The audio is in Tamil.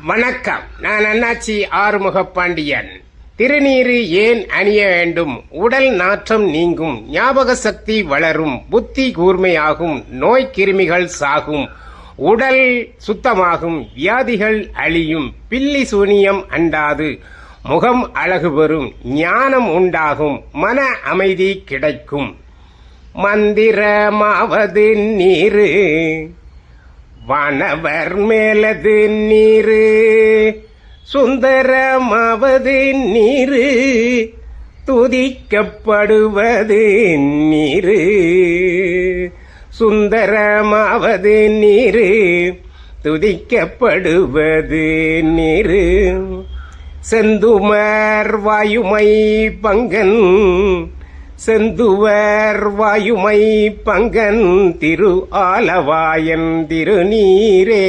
வணக்கம். நான் அண்ணாச்சி ஆறுமுகப்பாண்டியன். திருநீறு ஏன் அணிய வேண்டும்? உடல் நாற்றம் நீங்கும், ஞாபக சக்தி வளரும், புத்தி கூர்மையாகும், நோய் கிருமிகள் சாகும், உடல் சுத்தமாகும், வியாதிகள் அழியும், பில்லி சூனியம் அண்டாது, முகம் அழகு பெறும், ஞானம் உண்டாகும், மன அமைதி கிடைக்கும். மந்திரமாவது நீரு, வானவர் மேலது நீரு, சுந்தரமாவது நீரு, துதிக்கப்படுவது நீரு. சுந்தரமாவது நீரு, துதிக்கப்படுவது நீரு. செந்துமர் வாயுமை பங்கன், செந்துவர் வாயுமை பங்கன், திரு ஆலவாயன் திருநீரே.